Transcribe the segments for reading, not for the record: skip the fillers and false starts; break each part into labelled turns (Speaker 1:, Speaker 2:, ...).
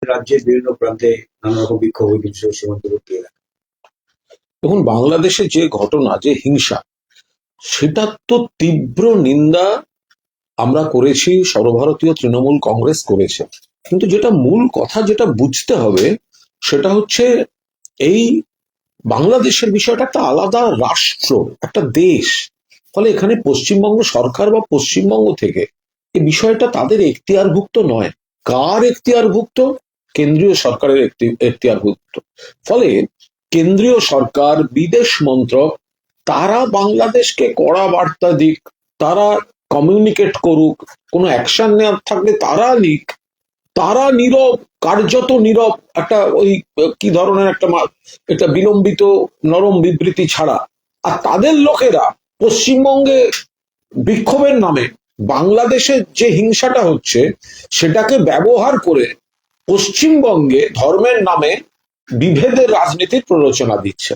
Speaker 1: রাজ্যের বিভিন্ন প্রান্তে নানা রকম বিক্ষোভ হয়েছিল সীমান্তবর্তী এলাকা।
Speaker 2: দেখুন, বাংলাদেশে যে ঘটনা, যে হিংসা, সেটা তো তীব্র নিন্দা আমরা করেছি, সর্বভারতীয় তৃণমূল কংগ্রেস করেছে। কিন্তু যেটা মূল কথা, যেটা বুঝতে হবে, সেটা হচ্ছে এই বাংলাদেশের বিষয়টা একটা আলাদা রাষ্ট্র, একটা দেশ। ফলে এখানে পশ্চিমবঙ্গ সরকার বা পশ্চিমবঙ্গ থেকে এই বিষয়টা তাদের এখতিয়ারভুক্ত নয়। কার এখতিয়ারভুক্ত? কেন্দ্রীয় সরকারের এখতিয়ারভুক্ত। ফলে কেন্দ্রীয় সরকার, বিদেশ মন্ত্রক, তারা বাংলাদেশকে কড়া বার্তা দিক, তারা কমিউনিকেট করুক, কোনো অ্যাকশন নেওয়ার থাকলে তারা নিক। তারা নীরব, কার্যত নীরব, একটা ওই কি ধরনের একটা বিলম্বিত নরম বিবৃতি ছাড়া। আর তাদের লোকেরা পশ্চিমবঙ্গে বিক্ষোভের নামে বাংলাদেশে যে হিংসাটা হচ্ছে সেটাকে ব্যবহার করে পশ্চিমবঙ্গে ধর্মের নামে বিভেদের রাজনীতির প্ররোচনা দিচ্ছে।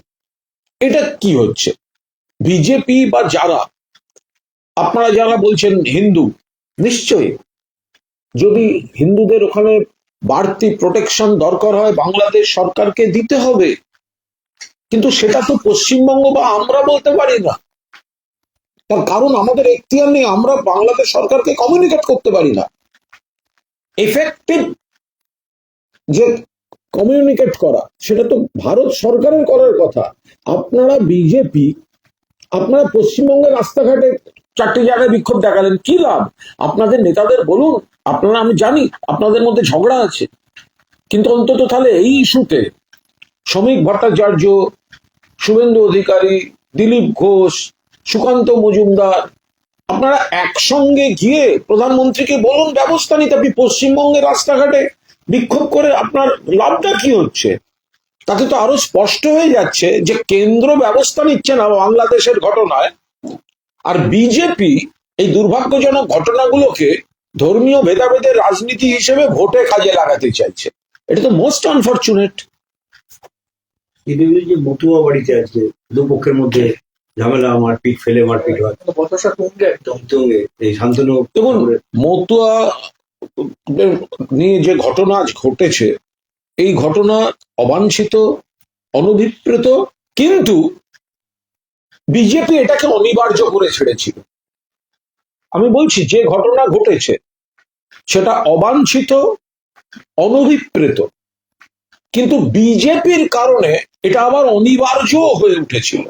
Speaker 2: এটা কি হচ্ছে? বিজেপি বা আপনারা যারা বলছেন হিন্দু, নিশ্চয়ই যদি হিন্দুদের ওখানে বাড়তি প্রোটেকশন দরকার হয় বাংলাদেশ সরকারকে দিতে হবে, কিন্তু সেটা তো পশ্চিমবঙ্গ বা আমরা বলতে পারি না। তার কারণ আমাদের এখতিয়ার নেই, আমরা বাংলাদেশ সরকারকে কমিউনিকেট করতে পারি না। এফেক্টিভ যে কমিউনিকেট করা, সেটা তো ভারত সরকারের করার কথা। আপনারা বিজেপি, আপনারা পশ্চিমবঙ্গের রাস্তাঘাটে 4টি জায়গায় বিক্ষোভ দেখালেন, কি লাভ? আপনাদের নেতাদের বলুন, আপনারা, আমি জানি আপনাদের মধ্যে ঝগড়া আছে, কিন্তু অন্তত তাহলে এই ইস্যুতে শ্রমিক ভট্টাচার্য, শুভেন্দু অধিকারী, দিলীপ ঘোষ, সুকান্ত মজুমদার, আপনারা একসঙ্গে গিয়ে প্রধানমন্ত্রীকে বলুন ব্যবস্থা নিতে। আপনি পশ্চিমবঙ্গের রাস্তাঘাটে বিক্ষোভ করে আপনার লাভটা কি হচ্ছে? তাতে তো আরো স্পষ্ট হয়ে যাচ্ছে যে কেন্দ্র ব্যবস্থা নিচ্ছে না বাংলাদেশের ঘটনায়, আর বিজেপি এই দুর্ভাগ্যজনক ঘটনাগুলোকে ধর্মীয় ভেদাভেদের রাজনীতি হিসেবে ভোটে কাজে লাগাতে চাইছে। এটা তো মোস্ট আনফরচুনেট।
Speaker 1: যে মতুয়া বাড়িতে আছে, দুপক্ষের মধ্যে ঝামেলা, মারপিট, ফেলে মারপিট হয়, বচসা তুঙ্গে একদম তুঙ্গে। এই শান্তনু,
Speaker 2: দেখুন, মতুয়া নিয়ে যে ঘটনা আজ ঘটেছে, এই ঘটনা অবাঞ্ছিত, অনভিপ্রেত, কিন্তু বিজেপি এটাকে অনিবার্য করে ছেড়েছিল। আমি বলছি, যে ঘটনা ঘটেছে সেটা অবাঞ্ছিত, অনভিপ্রেত, কিন্তু বিজেপির কারণে এটা আবার অনিবার্য হয়ে উঠেছিল।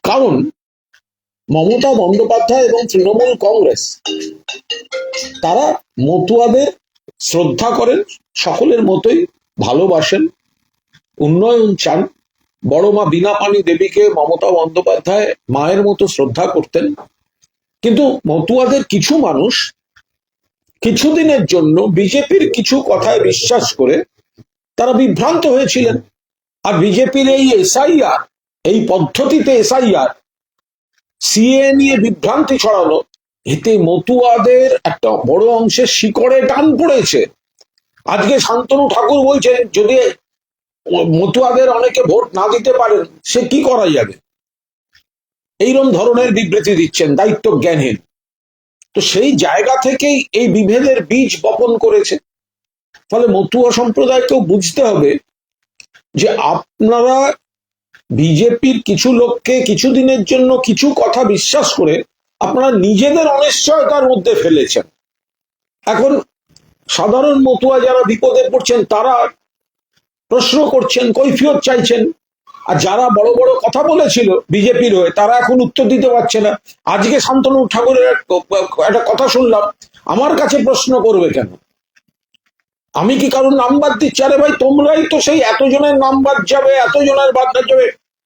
Speaker 2: কারণ মমতা বন্দ্যোপাধ্যায় এবং তৃণমূল কংগ্রেস, তারা মতুয়াদের শ্রদ্ধা করেন, সকলের মতোই ভালোবাসেন, উন্নয়ন চান। বড় মা বীণাপাণি দেবীকে মমতা বন্দ্যোপাধ্যায় মায়ের মতো শ্রদ্ধা করতেন। কিন্তু মতুয়াদের কিছু মানুষ কিছুদিনের জন্য বিজেপির কিছু কথায় বিশ্বাস করে তারা বিভ্রান্ত হয়েছিলেন। আর বিজেপির এই এসআইআর, এই পদ্ধতিতে এসআইআর, সিএ নিয়ে বিভ্রান্তি ছড়ানো, এতে মতুয়াদের একটা বড় অংশের শিকড়ে টান পড়েছে। আজকে শান্তনু ঠাকুর বলছেন যদি মতুয়াদের অনেকে ভোট না দিতে পারেন, সে কি করা যাবে? এইরকম ধরনের বিবৃতি দিচ্ছেন দায়িত্ব জ্ঞানহীন। তো সেই জায়গা থেকেই এই বিভেদের বীজ বপন করেছে। ফলে মতুয়া সম্প্রদায়কেও বুঝতে হবে যে আপনারা বিজেপির কিছু লোককে কিছুদিনের জন্য কিছু কথা বিশ্বাস করে আপনারা নিজেদের অনিশ্চয়তার মধ্যে ফেলেছেন। এখন সাধারণ মতুয়া যারা বিপদে পড়ছেন, তারা প্রশ্ন করছেন, কৈফিয়ত চাইছেন। আর যারা বড় বড় কথা বলেছিল বিজেপির হয়ে, তারা এখন উত্তর দিতে পারছে না। আজকে শান্তনু ঠাকুরের একটা কথা শুনলাম, আমার কাছে প্রশ্ন করবে কেন? আমি কি কারোর নাম বাদ দিচ্ছি? আরে ভাই, তোমরাই তো সেই এতজনের নাম বাদ যাবে, এতজনের বাদ যাবে,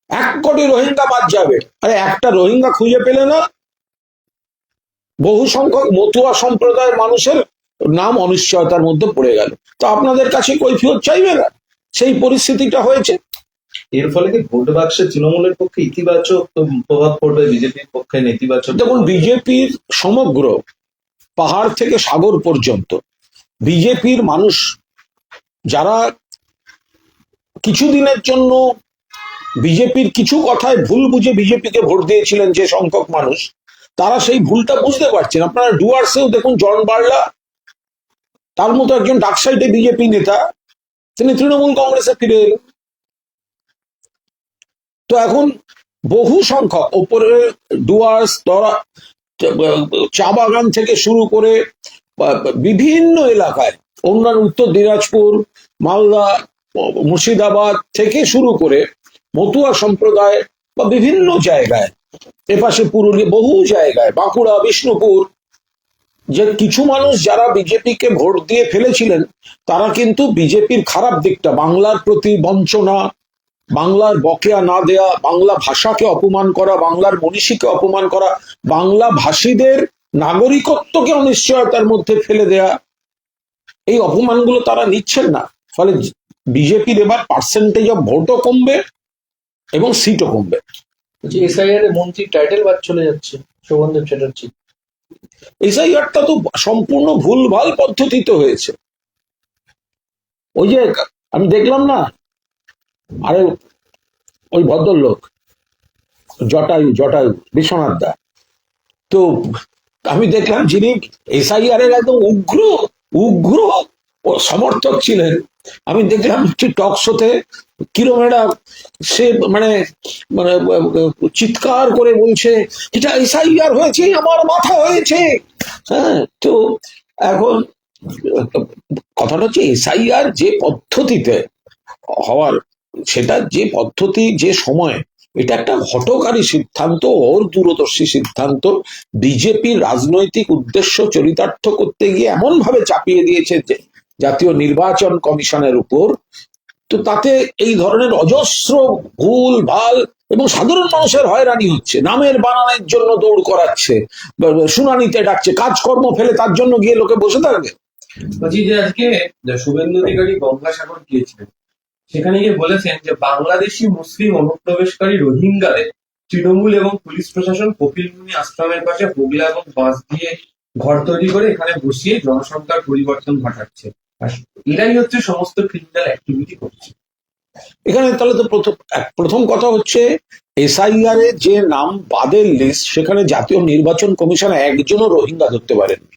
Speaker 2: 1 কোটি রোহিঙ্গা বাদ যাবে। আরে একটা রোহিঙ্গা খুঁজে পেলে না, বহু সংখ্যক মতুয়া সম্প্রদায়ের মানুষের নাম অনিশ্চয়তার মধ্যে পড়ে গেল। তো আপনাদের কাছে কৈফিয়ত চাইবে না? সেই পরিস্থিতিটা হয়েছে।
Speaker 3: এর ফলে কি ভোট বাক্সে তৃণমূলের পক্ষে ইতিবাচক প্রভাব পড়বে, বিজেপির পক্ষে নেতিবাচক?
Speaker 2: দেখুন, বিজেপির সমগ্র পাহাড় থেকে সাগর পর্যন্ত বিজেপির মানুষ যারা কিছুদিনের জন্য বিজেপির কিছু কথায় ভুল বুঝে বিজেপিকে ভোট দিয়েছিলেন, যে সংখ্যক মানুষ, তারা সেই ভুলটা বুঝতে পারছেন। আপনারা ডুয়ার্সেও দেখুন, জন বার্লা তার মতো একজন ডাকসাইটে বিজেপি নেতা তিনি তৃণমূল কংগ্রেসে ফিরে এলেন। তো এখন বহু সংখ্যক ওপরে ডুয়ার্স চা বাগান থেকে শুরু করে বিভিন্ন এলাকায়, অন্যান্য উত্তর দিনাজপুর, মালদা, মুর্শিদাবাদ থেকে শুরু করে মতুয়া সম্প্রদায় বা বিভিন্ন জায়গায়, এপাশে পুরুলিয়া, বহু জায়গায়, বাঁকুড়া, বিষ্ণুপুর, যে কিছু মানুষ যারা বিজেপিকে ভোট দিয়ে ফেলেছিলেন তারা কিন্তু বিজেপির খারাপ দিকটা, বাংলার প্রতি বঞ্চনা, বাংলার বকেয়া না দেয়া, বাংলা ভাষাকে অপমান করা, বাংলার মনীষীকে অপমান করা, বাংলা ভাষীদের নাগরিকত্বকে অনিশ্চয়তার মধ্যে ফেলে দেয়া, এই অপমানগুলো তারা নিচ্ছেন না। ফলে বিজেপির এবার পার্সেন্টেজ অফ ভোটও কমবে এবং সিটও কমবে।
Speaker 4: এসআইআর এ মন্ত্রী টাইটেল বাদ চলে যাচ্ছে শোভনদেব চ্যাটার্জি।
Speaker 2: এসআইআরটা তো সম্পূর্ণ ভুলভাল পদ্ধতিতে হয়েছে। ওই যে আমি দেখলাম না, আরে ওই ভদ্রলোক জটায়ু বিশ্বনাথ দা, তো আমি দেখলাম যিনি এসআইআর এর একদম উগ্র সমর্থক ছিলেন, আমি দেখলাম একটি টক শোতে কিরম একটা সে মানে মানে চিৎকার করে বলছে এটা এসআইআর হয়েছে, আমার মাথা হয়েছে। হ্যাঁ, তো এখন কথাটা হচ্ছে এসআইআর যে পদ্ধতিতে হওয়ার, সেটা যে পদ্ধতি, যে সময়, এটা একটা হঠকারী সিদ্ধান্ত, ওর দূরদর্শী সিদ্ধান্ত। বিজেপির রাজনৈতিক উদ্দেশ্য চরিতার্থ করতে গিয়ে এমন ভাবে চাপিয়ে দিয়েছে যে জাতীয় নির্বাচন কমিশনের উপর, তো তাতে এই ধরনের অজস্র ভুল ভাল এবং সাধারণ মানুষের হয়রানি হচ্ছে। নামের বানানের জন্য দৌড় করাচ্ছে, শুনানিতে ডাকছে, কাজকর্ম ফেলে তার জন্য গিয়ে লোকে বসে থাকবে।
Speaker 5: বলছি যে আজকে শুভেন্দু অধিকারী গঙ্গাসাগর গিয়েছিলেন, সেখানে গিয়ে বলেছেন যে বাংলাদেশি মুসলিম অনুপ্রবেশকারী রোহিঙ্গাদের তৃণমূল এবং পুলিশ প্রশাসন কপিলমুনি আশ্রমের পাশে হোগলা এবং বাঁশ দিয়ে ঘর তৈরি করে এখানে বসিয়ে জনসংখ্যার পরিবর্তন ঘটাচ্ছে, আর এরাই হচ্ছে সমস্ত ক্রিমিনাল অ্যাক্টিভিটি করছে।
Speaker 2: এখানে তাহলে তো প্রথম কথা হচ্ছে, এসআইআর এর যে নাম বাদের লিস্ট, সেখানে জাতীয় নির্বাচন কমিশন একজনও রোহিঙ্গা ধরতে পারেননি,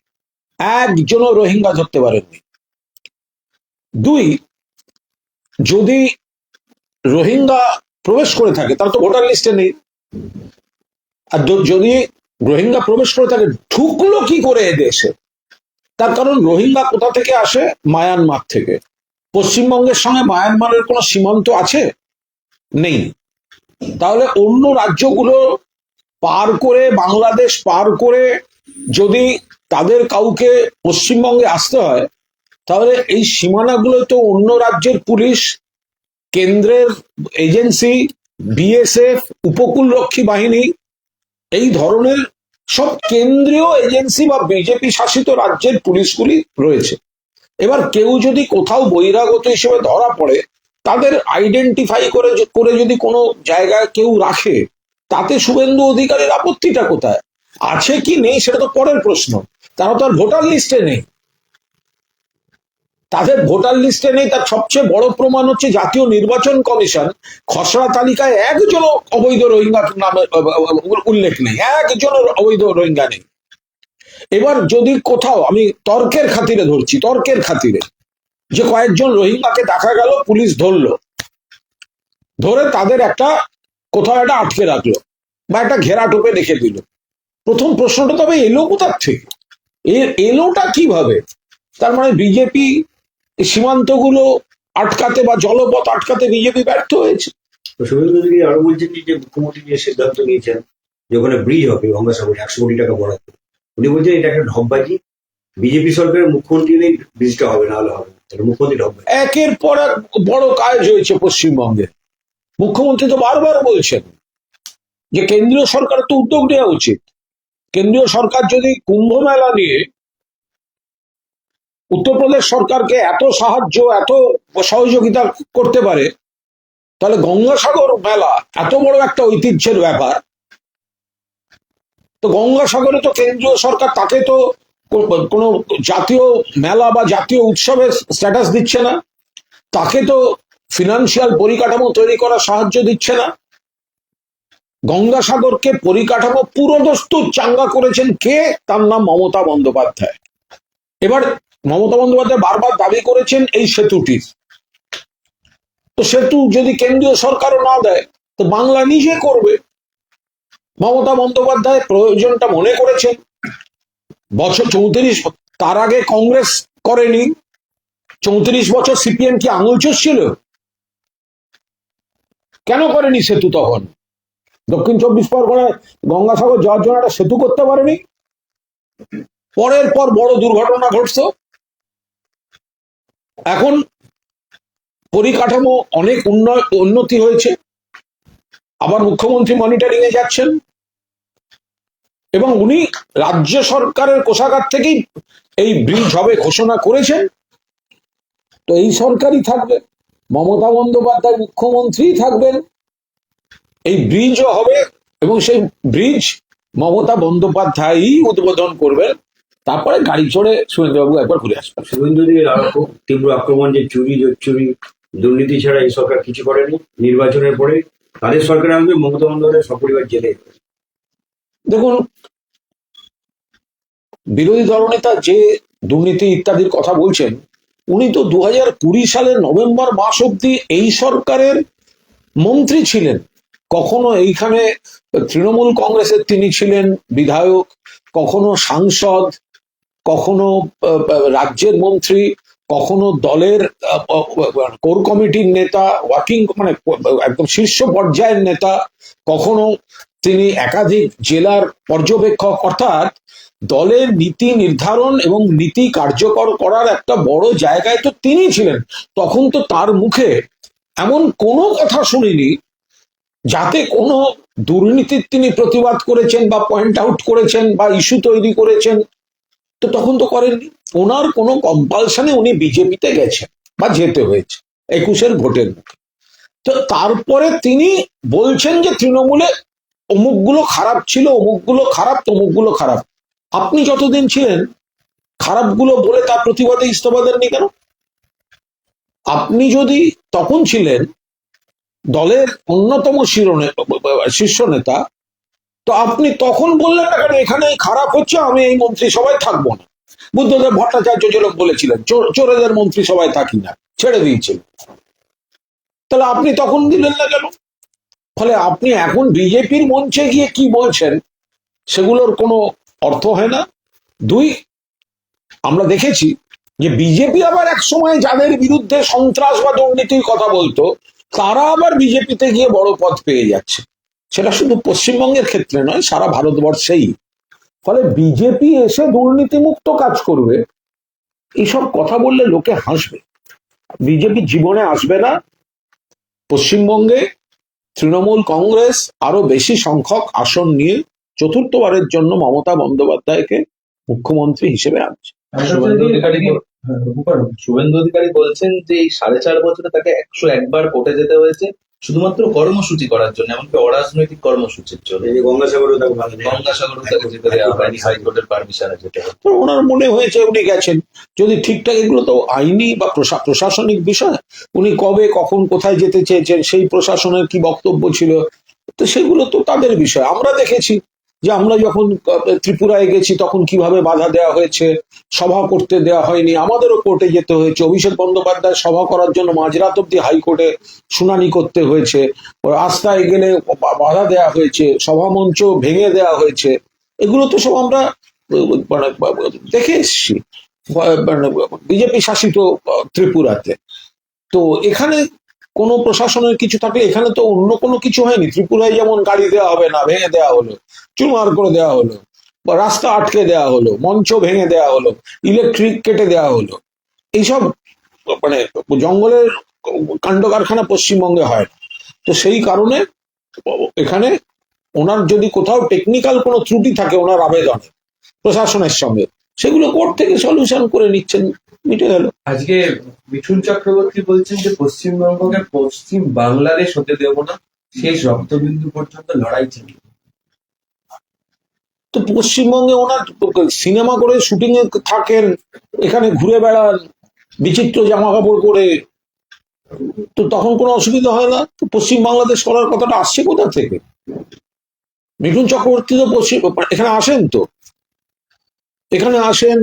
Speaker 2: একজনও রোহিঙ্গা ধরতে পারেননি। দুই, যদি রোহিঙ্গা প্রবেশ করে থাকে তারা তো ভোটার লিস্টে নেই। আর যদি রোহিঙ্গা প্রবেশ করে থাকে, ঢুকলো কি করে এদেশে? তার কারণ রোহিঙ্গা কোথা থেকে আসে? মায়ানমার থেকে। পশ্চিমবঙ্গের সঙ্গে মায়ানমারের কোনো সীমান্ত আছে? নেই। তাহলে অন্য রাজ্যগুলো পার করে, বাংলাদেশ পার করে যদি তাদের কাউকে পশ্চিমবঙ্গে আসতে হয়, তাহলে এই সীমানাগুলো তো অন্য রাজ্যের পুলিশ, কেন্দ্রের এজেন্সি, বিএসএফ, উপকূলরক্ষী বাহিনী, এই ধরনের সব কেন্দ্রীয় এজেন্সি বা বিজেপি শাসিত রাজ্যের পুলিশগুলি রয়েছে। এবার কেউ যদি কোথাও বহিরাগত হিসেবে ধরা পড়ে, তাদের আইডেন্টিফাই করে যদি কোনো জায়গায় কেউ রাখে, তাতে শুভেন্দু অধিকারীর আপত্তিটা কোথায়? আছে কি নেই সেটা তো পরের প্রশ্ন। তারা তো আর ভোটার লিস্টে নেই। তাদের ভোটার লিস্টে নেই, তার সবচেয়ে বড় প্রমাণ হচ্ছে জাতীয় নির্বাচন কমিশন খসড়া তালিকায় একজনও অবৈধ রোহিঙ্গার নামে উল্লেখ নেই, একজনও অবৈধ রোহিঙ্গা নেই। এবার যদি কোথাও, আমি তর্কের খাতিরে ধরছি, তর্কের খাতিরে, যে কয়েকজন রোহিঙ্গাকে দেখা গেল, পুলিশ ধরলো, ধরে তাদের একটা কোথাও একটা আটকে রাখলো বা একটা ঘেরা টোপে রেখে দিল, প্রথম প্রশ্নটা তবে এলো কোথার থেকে? এলোটা কিভাবে? তার মানে বিজেপি সীমান্তগুলো আটকাতে বা জলপথ আটকাতে বিজেপি ব্যর্থ হয়েছে।
Speaker 1: শুভেন্দু অধিকারী আরো বলছেন যে মুখ্যমন্ত্রী যে সিদ্ধান্ত নিয়েছেন যে ওখানে ব্রিজ হবে গঙ্গাসাগরে 100 কোটি টাকা বরাদ্দ, উনি বলছেন এটা একটা ঢপবাজি, বিজেপি সরকারের মুখ্যমন্ত্রী নেই, ব্রিজটা হবে না হলে হবে না, মুখ্যমন্ত্রী ঢপবাজি।
Speaker 2: একের পর এক বড় কাজ হয়েছে পশ্চিমবঙ্গে। মুখ্যমন্ত্রী তো বারবার বলছেন যে কেন্দ্রীয় সরকার তো উদ্যোগ নেওয়া উচিত। কেন্দ্রীয় সরকার যদি কুম্ভ মেলা নিয়ে উত্তরপ্রদেশ সরকারকে এত সাহায্য, এত সহযোগিতা করতে পারে, তাহলে গঙ্গাসাগর মেলা এত বড় একটা ঐতিহ্যের ব্যাপার, তো গঙ্গাসাগরে তো কেন্দ্রীয় সরকার তাকে তো কোনো জাতীয় মেলা বা জাতীয় উৎসবের স্ট্যাটাস দিচ্ছে না, তাকে তো ফিনান্সিয়াল পরিকাঠামো তৈরি করার সাহায্য দিচ্ছে না। গঙ্গাসাগরকে পরিকাঠামো পুরোদস্তুর চাঙ্গা করেছেন কে? তার নাম মমতা বন্দ্যোপাধ্যায়। এবার মমতা বন্দ্যোপাধ্যায় বারবার দাবি করেছেন এই সেতুটির। তো সেতু যদি কেন্দ্রীয় সরকারও না দেয় তো বাংলা নিজে করবে। মমতা বন্দ্যোপাধ্যায় প্রয়োজনটা মনে করেছেন। বছর 34, তার আগে কংগ্রেস করেনি। 34 বছর সিপিএম কি আঙুল চুষছিল? কেন করেনি সেতু তখন? দক্ষিণ 24 পরগনায় গঙ্গাসাগর যাওয়ার জন্য একটা সেতু করতে পারেনি। পরের পর বড় দুর্ঘটনা ঘটছে। এখন পরিকাঠামো অনেক উন্নতি হয়েছে। আবার মুখ্যমন্ত্রী মনিটরিং এ যাচ্ছেন এবং উনি রাজ্য সরকারের কোষাগার থেকেই এই ব্রিজ হবে ঘোষণা করেছেন। তো এই সরকারই থাকবে, মমতা বন্দ্যোপাধ্যায় মুখ্যমন্ত্রী থাকবেন, এই ব্রিজও হবে এবং সেই ব্রিজ মমতা বন্দ্যোপাধ্যায়ই উদ্বোধন করবেন। তারপরে গাড়ি চড়ে সুরেন্দ্রবাবু একবার ঘুরে আসবেন।
Speaker 1: শুভেন্দুদের আরো খুব তীব্র আক্রমণ যে চুরি জোচ্চুরি দুর্নীতি ছাড়া এই সরকার কিছু করেনি। নির্বাচনের পরে তাদের সরকার আসবে, মমতা বন্দ্যোপাধ্যায় সপরিবার জেলে।
Speaker 2: দেখুন, বিরোধী দলনেতা যে দুর্নীতি ইত্যাদির কথা বলছেন, উনি তো 2020 সালের নভেম্বর মাস অব্দি এই সরকারের মন্ত্রী ছিলেন। কখনো এইখানে তৃণমূল কংগ্রেসের তিনি ছিলেন বিধায়ক, কখনো সাংসদ, কখনো রাজ্যের মন্ত্রী, কখনো দলের কোর কমিটির নেতা, ওয়ার্কিং মানে একদম শীর্ষ পর্যায়ের নেতা, কখনো তিনি একাধিক জেলার পর্যবেক্ষক। অর্থাৎ দলের নীতি নির্ধারণ এবং নীতি কার্যকর করার একটা বড় জায়গায় তো তিনি ছিলেন। তখন তো তার মুখে এমন কোনো কথা শুনিনি যাতে কোনো দুর্নীতির তিনি প্রতিবাদ করেছেন বা পয়েন্ট আউট করেছেন বা ইস্যু তৈরি করেছেন। তো তখন তো করেননি। ওনার কোনো কম্পালশনে উনি বিজেপিতে গেছেন বা যেতে হয়েছে 21-এর ভোটের মুখে। তো তারপরে তিনি বলছেন যে তৃণমূলে অমুকগুলো খারাপ ছিল, অমুকগুলো খারাপ, তমুকগুলো খারাপ। আপনি যতদিন ছিলেন খারাপগুলো বলে তার প্রতিবাদে ইস্তফা দেননি কেন? আপনি যদি তখন ছিলেন দলের অন্যতম শীর্ষ নেতা, তো আপনি তখন বললেন না কেন এখানে খারাপ হচ্ছে, আমি এই মন্ত্রিসভায় থাকবো না? বুদ্ধদেব ভট্টাচার্য যেরকম বলেছিলেন চোরেদের মন্ত্রিসভায় থাকি না, ছেড়ে দিয়েছিলেন। তাহলে আপনি তখন দিলেন না কেন? ফলে আপনি এখন বিজেপির মঞ্চে গিয়ে কি বলছেন সেগুলোর কোনো অর্থ হয় না। দুই, আমরা দেখেছি যে বিজেপি আবার এক সময় যাদের বিরুদ্ধে সন্ত্রাস বা দুর্নীতির কথা বলতো, তারা আবার বিজেপিতে গিয়ে বড় পদ পেয়ে যাচ্ছে। সেটা শুধু পশ্চিমবঙ্গের ক্ষেত্রে নয়, সারা ভারতবর্ষেই। ফলে বিজেপি এসে দুর্নীতিমুক্ত কাজ করবে, এইসব কথা বললে লোকে হাসবে। বিজেপি জীবনে আসবে না। পশ্চিমবঙ্গে তৃণমূল কংগ্রেস আরো বেশি সংখ্যক আসন নিয়ে চতুর্থবারের জন্য মমতা বন্দ্যোপাধ্যায়কে মুখ্যমন্ত্রী হিসেবে আনছে।
Speaker 3: শুভেন্দু অধিকারী বলছেন যে এই 4.5 বছরে তাকে 101 বার কোর্টে যেতে হয়েছে শুধুমাত্র কর্মসূচি করার জন্য, এমনকি অরাজনৈতিক কর্মসূচির জন্য।
Speaker 1: এই যে গঙ্গাসাগরও তাকে ভালো নেই।
Speaker 3: গঙ্গাসাগরও তাকে যেতে দেওয়া হয়নি, হাইকোর্টের পারমিশনে যেতে হবে।
Speaker 2: তো ওনার মনে হয়েছে উনি গেছেন। যদি ঠিকঠাক, এগুলো তো আইনি বা প্রশাসনিক বিষয়। উনি কবে কখন কোথায় যেতে চেয়েছেন, সেই প্রশাসনের কি বক্তব্য ছিল, তো সেগুলো তো তাদের বিষয়। আমরা দেখেছি যে আমরা যখন ত্রিপুরায় গেছি তখন কিভাবে বাধা দেওয়া হয়েছে, সভা করতে দেওয়া হয়নি, আমাদেরও কোর্টে যেতে হয়েছে। অভিষেক বন্দ্যোপাধ্যায় সভা করার জন্য মাঝরাত অব্দি হাইকোর্টে শুনানি করতে হয়েছে, রাস্তায় গেলে বাধা দেওয়া হয়েছে, সভামঞ্চ ভেঙে দেওয়া হয়েছে। এগুলো তো সব আমরা মানে দেখে এসছি বিজেপি শাসিত ত্রিপুরাতে। তো এখানে কোনো প্রশাসনের কিছু থাকলে এখানে তো অন্য কোনো কিছু হয়নি। ত্রিপুরায় যেমন গাড়ি দেওয়া হবে না, ভেঙে দেওয়া হলো, চুরমার করে দেওয়া হলো, বা রাস্তা আটকে দেওয়া হলো, মঞ্চ ভেঙে দেওয়া হলো, ইলেকট্রিক কেটে দেওয়া হলো। এইসব মানে জঙ্গলের কাণ্ড কারখানা পশ্চিমবঙ্গে হয় না। তো সেই কারণে এখানে ওনার যদি কোথাও টেকনিক্যাল কোনো ত্রুটি থাকে ওনার আবেদনে প্রশাসনের সঙ্গে, সেগুলো কোর্ট থেকে সলিউশন করে নিচ্ছেন, মিটে গেল।
Speaker 5: আজকে মিঠুন চক্রবর্তী বলছেন যে পশ্চিমবঙ্গকে পশ্চিম বাংলাদেশ হতে দেব না, শেষ রক্তবিন্দু পর্যন্ত লড়াই চালিয়ে।
Speaker 2: তো পশ্চিমবঙ্গে ওনার সিনেমা করে শুটিং এ থাকেন, এখানে ঘুরে বেড়ান বিচিত্র জামা কাপড় করে, তো তখন কোনো অসুবিধা হয় না। তো পশ্চিম বাংলাদেশ করার কথাটা আসছে কোথা থেকে? মিঠুন চক্রবর্তী তো এখানে আসেন, তো এখানে আসেন,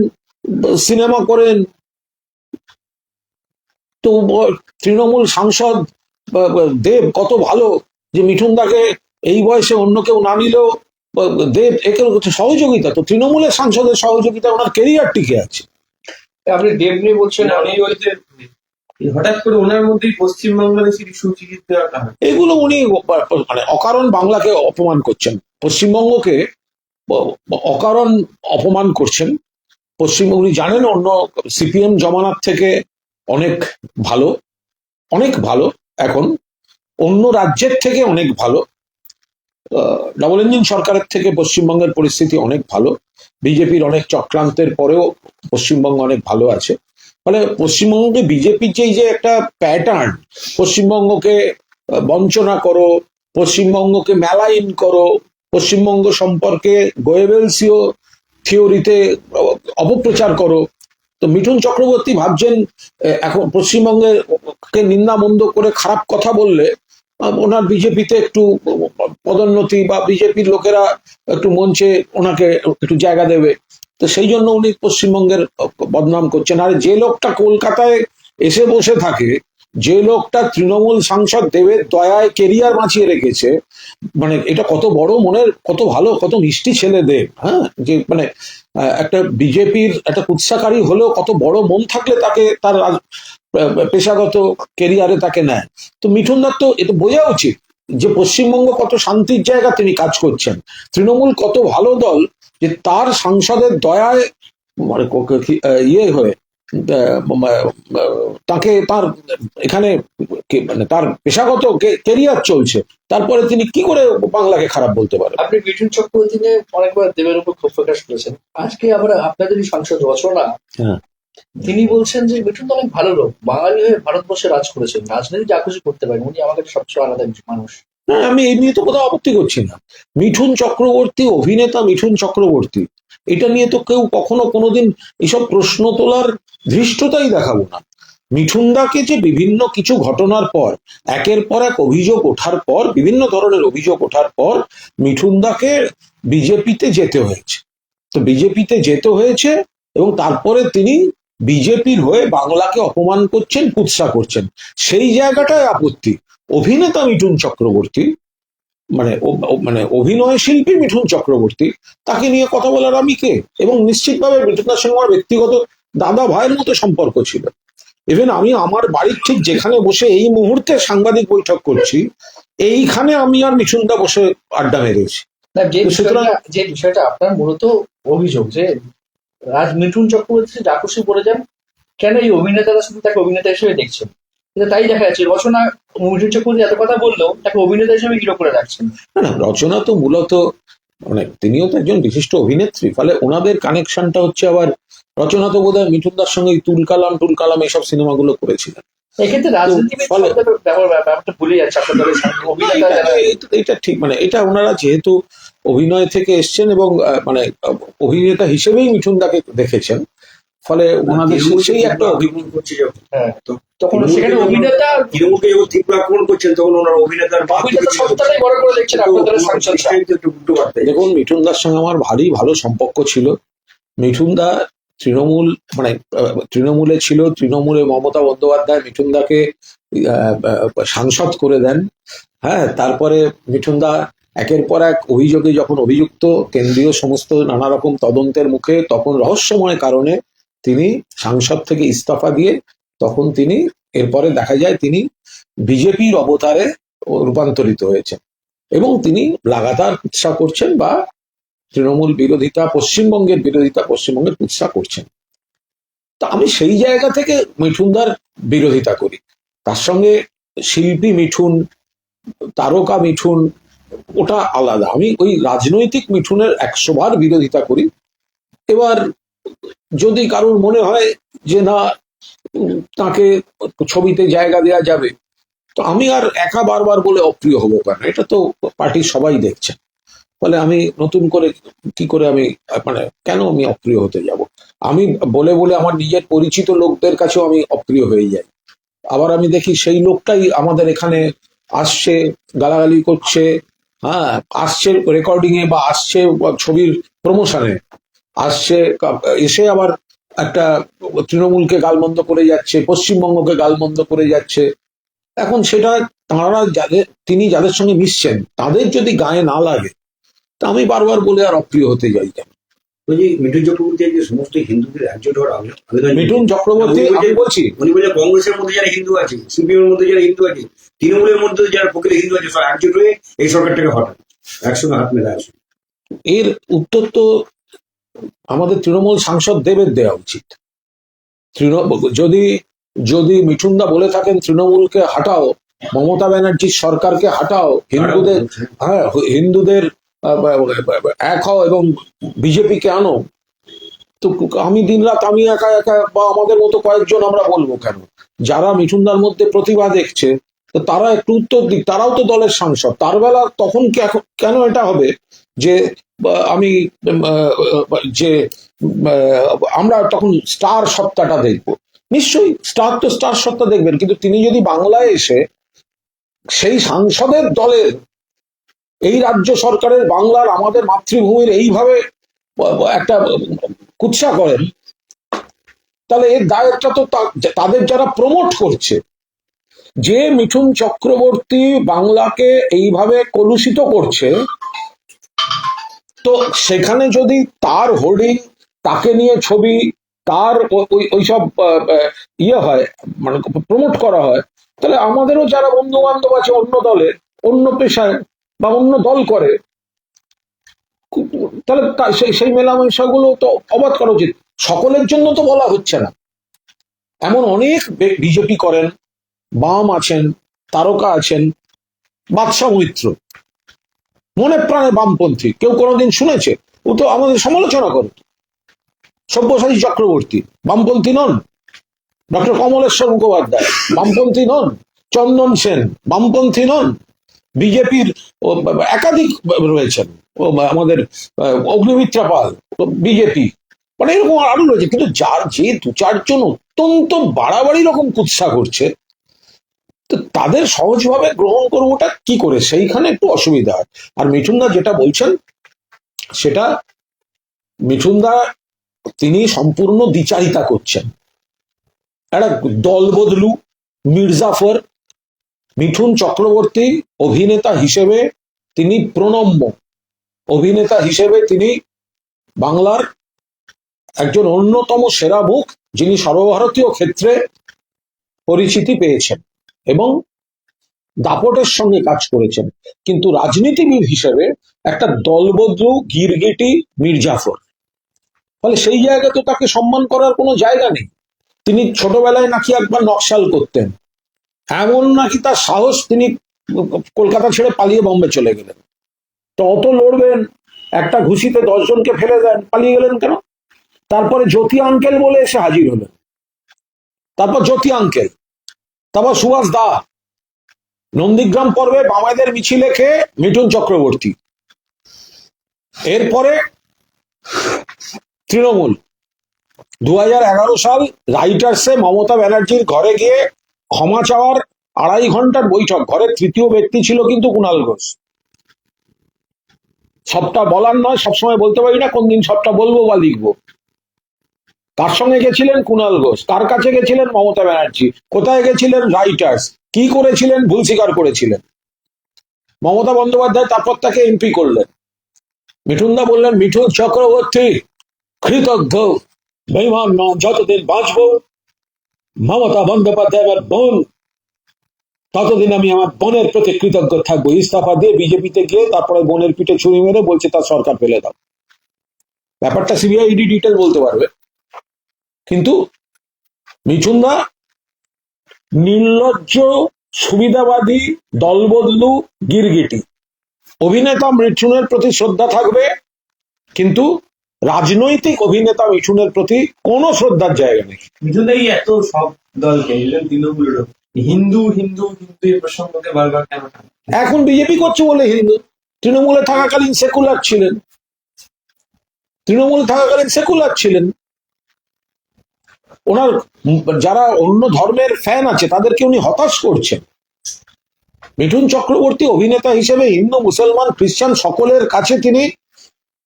Speaker 2: সিনেমা করেন। তো তৃণমূল সাংসদ দেব কত ভালো, যে মিঠুন দাকে এই বয়সে অন্য কেউ না নিলেও দেব একে সহযোগিতা, তো তৃণমূলের সাংসদের সহযোগিতা ওনার কেরিয়ার টিকে আছে।
Speaker 4: আপনি দেব নিয়ে বলছেন,
Speaker 5: না, উনি ওই যে হঠাৎ করে ওনার মধ্যেই পশ্চিম বাংলাদেশের ইস্যু চিকিৎসা দেওয়ার কারণ
Speaker 2: এগুলো উনি মানে অকারণ বাংলাকে অপমান করছেন, পশ্চিমবঙ্গকে অকারণ অপমান করছেন। উনি জানেন অন্য সিপিএম জমানার থেকে অনেক ভালো, অনেক ভালো, এখন অন্য রাজ্যের থেকে অনেক ভালো, ডবল ইঞ্জিন সরকারের থেকে পশ্চিমবঙ্গের পরিস্থিতি অনেক ভালো। বিজেপির অনেক চক্রান্তের পরেও পশ্চিমবঙ্গ অনেক ভালো আছে। ফলে পশ্চিমবঙ্গকে বিজেপির যে একটা প্যাটার্ন, পশ্চিমবঙ্গকে বঞ্চনা করো, পশ্চিমবঙ্গকে মেলাইন করো, পশ্চিমবঙ্গ সম্পর্কে গোয়েবেলসীয় থিওরিতে অপপ্রচার করো, তো মিঠুন চক্রবর্তী ভাবছেন এখন পশ্চিমবঙ্গের নিন্দা মন্দ করে খারাপ কথা বললে ওনার বিজেপিতে একটু পদোন্নতি বা বিজেপির লোকেরা একটু মঞ্চে ওনাকে একটু জায়গা দেবে, তো সেই জন্য উনি পশ্চিমবঙ্গের বদনাম করছেন। আর যে লোকটা কলকাতায় এসে বসে থাকে, যে লোকটা তৃণমূল সাংসদ দেবের দয়ায় কেরিয়ার বাঁচিয়ে রেখেছে, মানে এটা কত বড় মনের, কত ভালো, কত মিষ্টি ছেলে দেব। হ্যাঁ, যে মানে একটা বিজেপির একটা কুৎসাকারী হলেও কত বড় মন থাকলে তাকে তার পেশাগত কেরিয়ারে তাকে নেয়। তো মিঠুন দত্ত তো এটা বোঝা উচিত যে পশ্চিমবঙ্গ কত শান্তির জায়গা তিনি কাজ করছেন, তৃণমূল কত ভালো দল যে তার সাংসদের দয়ায় মানে ইয়ে হয়ে তাকে তার এখানে মানে তার পেশাগত কেরিয়ার চলছে, তারপরে তিনি কি করে বাংলাকে খারাপ বলতে পারেন?
Speaker 4: আপনি মিঠুন চক্রবর্তী নিয়ে অনেকবার দেবের উপর ক্ষোভ প্রকাশ করেছেন। আজকে আবার আপনাদেরই সাংসদ রচনা,
Speaker 2: হ্যাঁ,
Speaker 4: তিনি বলছেন যে মিঠুন তো অনেক ভালো লোক, বাঙালি হয়ে ভারতবর্ষে রাজ করেছেন, রাজনীতি যা কিছু করতে পারেন, উনি আমাদের সবচেয়ে আলাদা মানুষ।
Speaker 2: হ্যাঁ, আমি এই নিয়ে তো কোথাও আপত্তি করছি না। মিঠুন চক্রবর্তী অভিনেতা, মিঠুন চক্রবর্তী, এটা নিয়ে তো কেউ কখনো কোনোদিন এসব প্রশ্ন তোলার ধৃষ্টতাই দেখাবো না। মিঠুনদাকে যে বিভিন্ন কিছু ঘটনার পর একের পর এক অভিযোগ ওঠার পর, বিভিন্ন ধরনের অভিযোগ ওঠার পর মিঠুনদাকে বিজেপিতে যেতে হয়েছে, তো বিজেপিতে যেতে হয়েছে এবং তারপরে তিনি বিজেপির হয়ে বাংলাকে অপমান করছেন, কুৎসা করছেন, সেই জায়গাটায় আপত্তি। অভিনেতা মিঠুন চক্রবর্তী মানে মানে অভিনয় শিল্পী মিঠুন চক্রবর্তী, তাকে নিয়ে কথা বলার আমি কে? এবং নিশ্চিতভাবে মিঠুনদার সঙ্গে আমার ব্যক্তিগত দাদা ভাইয়ের মতো সম্পর্ক ছিল। ইভেন আমি আমার বাড়ির ঠিক যেখানে বসে এই মুহূর্তে সাংবাদিক বৈঠক করছি, এইখানে আমি আর মিঠুনদা বসে আড্ডা মেরেছি।
Speaker 4: না,
Speaker 2: সুতরাং
Speaker 4: যে বিষয়টা আপনার মূলত অভিযোগ যে মিঠুন চক্রবর্তী যা খুশি বলে যান, কেন এই অভিনেতারা শুধু তাকে অভিনেতা হিসেবে দেখছেন? কিন্তু তাই দেখা যাচ্ছে রচনা মিঠুন চক্রবর্তী এত কথা বললেও তাকে অভিনেতা হিসেবে হিরো করে রাখছেন।
Speaker 2: না, রচনা তো মূলত মানে তিনিও তো একজন বিশিষ্ট অভিনেত্রী, ফলে ওনাদের কানেকশনটা হচ্ছে আবার, রচনা তো বোধহয় মিঠুনদার সঙ্গে তুলকালাম এইসব সিনেমাগুলো করেছিলেন।
Speaker 4: এক্ষেত্রে রাজনীতিবিদ ব্যাপারটা ভুলে যাচ্ছে আপনাদের অভিনেতা যারা।
Speaker 2: এটা ঠিক, মানে এটা ওনারা যেহেতু অভিনয় থেকে এসছেন এবং মানে অভিনেতা হিসেবেই মিঠুনদাকে দেখেছেন, ফলে ওনাদের সেই একটা
Speaker 1: অভিমান করছে যখন,
Speaker 4: হ্যাঁ, তখন সেখানে অভিনেতা
Speaker 1: তৃণমূলকে যখন তীব্র আক্রমণ করছেন তখন ওনার অভিনেতার
Speaker 4: অভিনেতা সত্তাটাই বড় করে দেখছেন আপনাদের সাংসদ।
Speaker 1: একটু উল্টো বার্তা।
Speaker 2: দেখুন, মিঠুনদার সঙ্গে আমার ভারী ভালো সম্পর্ক ছিল। মিঠুনদা তৃণমূল মানে তৃণমূলে ছিল, তৃণমূলে মমতা বন্দ্যোপাধ্যায় মিঠুনদাকে সাংসদ করে দেন। হ্যাঁ, তারপরে মিঠুনদা একের পর এক অভিযোগে যখন অভিযুক্ত, কেন্দ্রীয় সমস্ত নানা রকম তদন্তের মুখে, তখন রহস্যময় কারণে তিনি সাংসদ থেকে ইস্তফা দিয়ে তখন তিনি এরপরে দেখা যায় তিনি বিজেপির অবতারে রূপান্তরিত হয়েছেন এবং তিনি লাগাতার কুৎসা করছেন বা তৃণমূল বিরোধিতা, পশ্চিমবঙ্গের বিরোধিতা, পশ্চিমবঙ্গের কুৎসা করছেন। তা আমি সেই জায়গা থেকে মিঠুনদার বিরোধিতা করি। তার সঙ্গে শিল্পী মিঠুন, তারকা মিঠুন, ওটা আলাদা। আমি ওই রাজনৈতিক মিঠুনের 100 বার বিরোধিতা করি। এবার যদি কারোর মনে হয় যে না তাকে ছবিতে জায়গা দেওয়া যাবে, তো আমি আর একা বারবার বলে অপ্রিয় হবো কেন? এটা তো পার্টির সবাই দেখছে, ফলে আমি নতুন করে কি করে আমি মানে কেন আমি অপ্রিয় হতে যাব? আমি বলে বলে আমার নিজের পরিচিত লোকদের কাছেও আমি অপ্রিয় হয়ে যাই। আবার আমি দেখি সেই লোকটাই আমাদের এখানে আসছে, গালাগালি করছে, হ্যাঁ, আসছে রেকর্ডিং এ বা আসছে ছবির প্রমোশনে, আসছে এসে আবার একটা তৃণমূলকে গালমন্দ করে যাচ্ছে, পশ্চিমবঙ্গকে গালমন্দ করে যাচ্ছে। এখন সেটা তিনি যাদের সঙ্গে মিশছেন তাদের যদি গায়ে না লাগে, তা আমি বারবার বলে আর অপ্রিয় হতে যাই কেন।
Speaker 1: ওই যে মিঠুন চক্রবর্তী যে সমস্ত হিন্দুদের একজোট হওয়ার আবেদন,
Speaker 2: মিঠুন চক্রবর্তী, আমি বলছি
Speaker 1: উনি বলছেন কংগ্রেসের মধ্যে যারা হিন্দু আছে, সিপিএম এর মধ্যে যারা হিন্দু আছে, তৃণমূলের মধ্যে যারা প্রকৃত হিন্দু আছে, সব একজোট হয়ে এই সরকারটাকে হটান, একসঙ্গে হাত মেলা আসুন।
Speaker 2: এর উত্তর তো আমাদের তৃণমূল সাংসদ দেবের দেওয়া উচিত। যদি যদি মিঠুনদা বলে থাকেন তৃণমূলকে হাটাও, মমতা ব্যানার্জির সরকারকে হাটাও, হিন্দুদের এক হও এবং বিজেপিকে আনো, তো আমি দিনরাত আমি একা একা বা আমাদের মতো কয়েকজন আমরা বলবো কেন? যারা মিঠুনদার মধ্যে প্রতিভা দেখছে, তো তারা একটু উত্তর দিক, তারাও তো দলের সাংসদ। তার বেলা তখন কেন এটা হবে যে আমি যে আমরা তখন স্টার সত্তাটা দেখবো? নিশ্চয়ই স্টার তো স্টার সত্তা দেখবেন, কিন্তু তিনি যদি বাংলায় এসে সেই সাংসদের দলের, এই রাজ্য সরকারের, বাংলার, আমাদের মাতৃভূমির এইভাবে একটা কুৎসা করেন, তাহলে এর দায়টা তো তাদের যারা প্রমোট করছে। যে মিঠুন চক্রবর্তী বাংলাকে এইভাবে কলুষিত করছে, তো সেখানে যদি তার হোর্ডিং, তাকে নিয়ে ছবি, তার ওইসব ইয়ে হয়, মানে প্রমোট করা হয়, তাহলে আমাদেরও যারা বন্ধু বান্ধব আছে অন্য দলে, অন্য পেশায় বা অন্য দল করে, তাহলে সেই মেলামেশাগুলো তো অবাধ করা উচিত। সকলের জন্য তো বলা হচ্ছে না, এমন অনেক বিজেপি করেন, বাম আছেন, তারকা আছেন, বাদশা মৈত্র মনে প্রাণে বামপন্থী, কেউ কোনোদিন শুনেছে? ও তো আমাদের সমালোচনা করে। সব্যসাচী চক্রবর্তী বামপন্থী নন, ডক্টর কমলেশ্বর মুখোপাধ্যায় বামপন্থী নন, চন্দন সেন বামপন্থী নন, বিজেপির একাধিক রয়েছেন, আমাদের অগ্নিমিত্রা পাল বিজেপি, মানে এরকম আরো রয়েছে। কিন্তু যে দু চারজন অত্যন্ত বাড়াবাড়ি রকম কুৎসা করছে, তো তাদের সহজভাবে গ্রহণ করবোটা কি করে, সেইখানে একটু অসুবিধা হয়। আর মিঠুনদা যেটা বলছেন, সেটা মিঠুনদা তিনি সম্পূর্ণ দ্বিচারিতা করছেন। একটা দল বদলু মির্জাফর, মিঠুন চক্রবর্তী অভিনেতা হিসেবে তিনি প্রণম্য, অভিনেতা হিসেবে তিনি বাংলার একজন অন্যতম সেরা মুখ, যিনি সর্বভারতীয় ক্ষেত্রে পরিচিতি পেয়েছেন এবং দাপটের সঙ্গে কাজ করেছেন। কিন্তু রাজনীতিবিদ হিসেবে একটা দলবদলু গিরগিটি মির্জাফর, ফলে সেই জায়গায় তো তাকে সম্মান করার কোনো জায়গা নেই। তিনি ছোটবেলায় নাকি একবার নকশাল করতেন, এমন নাকি তার সাহস, তিনি কলকাতা ছেড়ে পালিয়ে বম্বে চলে গেলেন। তো অত লড়বেন, একটা ঘুষিতে 10 জনকে ফেলে দেন, পালিয়ে গেলেন কেন? তারপরে জ্যোতি আঙ্কেল বলে এসে হাজির হলেন, তারপর জ্যোতি আঙ্কেল, তারপর সুভাষ দা, নন্দীগ্রাম পর্বে বামাইদের মিছিলে খেয়ে মিঠুন চক্রবর্তী, এরপরে তৃণমূল। 2011 সাল রাইটার্সে মমতা ব্যানার্জির ঘরে গিয়ে ক্ষমা চাওয়ার 2.5 ঘন্টার বৈঠক, ঘরের তৃতীয় ব্যক্তি ছিল কিন্তু কুণাল ঘোষ। সবটা বলার নয়, সবসময় বলতে পারি না কোন দিন সবটা বলবো বা লিখবো। কার সঙ্গে গেছিলেন? কুণাল ঘোষ। কার কাছে গেছিলেন? মমতা ব্যানার্জি। কোথায় গেছিলেন? রাইটার্স। কি করেছিলেন? ভুল স্বীকার করেছিলেন। মমতা বন্দ্যোপাধ্যায় তারপর তাকে এমপি করলেন। মিঠুনদা বললেন, মিঠুন চক্রবর্তী কৃতজ্ঞ, বেঈমান না, যতদিন বাঁচবো মমতা বন্দ্যোপাধ্যায় আমার বোন, ততদিন আমি আমার বোনের প্রতি কৃতজ্ঞ থাকবো। ইস্তফা দিয়ে বিজেপিতে গিয়ে তারপরে বোনের পিঠে ছুরি মেরে বলছে তার সরকার ফেলে দাও। ব্যাপারটা সিবিআই ইডি ডিটেল বলতে পারবে। কিন্তু মিঠুনদা নির্লজ্জ, সুবিধাবাদী, দলবদলু, গিরগিটি। অভিনেতা মিঠুনের প্রতি শ্রদ্ধা থাকবে, কিন্তু রাজনৈতিক অভিনেতা মিঠুনের প্রতি কোনো শ্রদ্ধার জায়গা নেই।
Speaker 5: মিঠুনদাই এত সব দলকে, তৃণমূলেরও হিন্দু হিন্দু হিন্দু এই প্রসঙ্গকে বারবার কেন টানে?
Speaker 2: এখন বিজেপি করছে বলে হিন্দু, তৃণমূলে থাকাকালীন সেকুলার ছিলেন, তৃণমূল থাকাকালীন সেকুলার ছিলেন। ওনার যারা অন্য ধর্মের ফ্যান আছে তাদেরকে উনি হতাশ করছেন। মিঠুন চক্রবর্তী অভিনেতা হিসেবে হিন্দু, মুসলমান, খ্রিস্টান সকলের কাছে তিনি,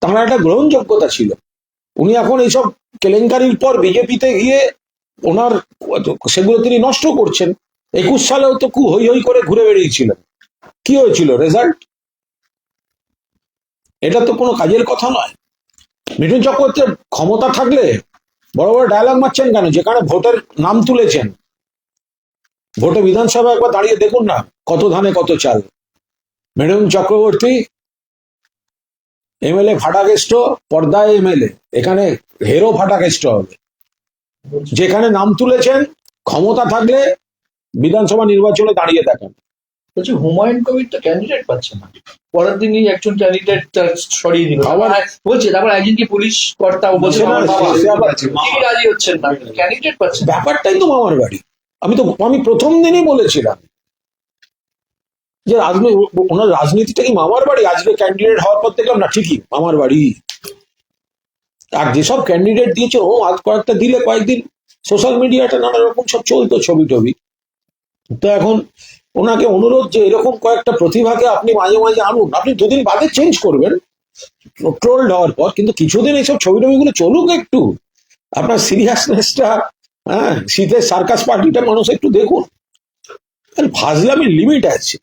Speaker 2: তাঁর একটা গ্রহণযোগ্যতা ছিল। উনি এখন এইসব কেলেঙ্কারির পর বিজেপিতে গিয়ে ওনার সেগুলো তিনি নষ্ট করছেন। 21 সালেও তো খুব হই হই করে ঘুরে বেরিয়েছিলেন, কি হয়েছিল রেজাল্ট? এটা তো কোনো কাজের কথা নয়। মিঠুন চক্রবর্তীর ক্ষমতা থাকলে বড় বড় ডায়লগ মারছেন কেন? যেখানে ভোটের নাম তুলেছেন, ভোটে বিধানসভা একবার দাঁড়িয়ে দেখুন না, কত ধানে কত চাল। মিঠুন চক্রবর্তী এমএলএ ফাটাকেষ্ট, পর্দায় এমএলএ, এখানে হেরো ফাটাকেষ্ট হবে। যেখানে নাম তুলেছেন, ক্ষমতা থাকলে বিধানসভা নির্বাচনে দাঁড়িয়ে দেখান।
Speaker 4: বলছি হুমায়ুন কবির তো ক্যান্ডিডেট পাচ্ছে না, পরের দিনই একজন ক্যান্ডিডেট সরিয়ে দিল।
Speaker 2: আবার
Speaker 4: বলছে তারপর একজনকে পুলিশ কর্তা বলছে
Speaker 2: সে না,
Speaker 4: আমার বাবা,
Speaker 2: সে আবার
Speaker 4: তিনি রাজি হচ্ছেন না, ক্যান্ডিডেট পাচ্ছে না।
Speaker 2: ব্যাপারটাই তো মামার বাড়ি। আমি প্রথম দিনই বলেছিলাম যে ওনার রাজনীতিটা কি মামার বাড়ি। আজকে ক্যান্ডিডেট হওয়ার পর দেখলাম না, ঠিকই মামার বাড়ি। আর যেসব ক্যান্ডিডেট দিয়েছে, আজ কয়েকটা দিলে কয়েকদিন সোশ্যাল মিডিয়াটা নানা রকম সব চলতো, ছবি টবি। তো এখন ওনাকে অনুরোধ যে এরকম কয়েকটা প্রতিভাকে আপনি মাঝে মাঝে আনুন। আপনি দুদিন বাদে চেঞ্জ করবেন ট্রোলড হওয়ার পর, কিন্তু কিছুদিন এইসব ছবি টবিগুলো চলুক একটু। আপনার সিরিয়াসনেসটা, হ্যাঁ, শীতের সার্কাস পার্টিটা মানুষ একটু দেখুন। ফাজলামের লিমিট আছে।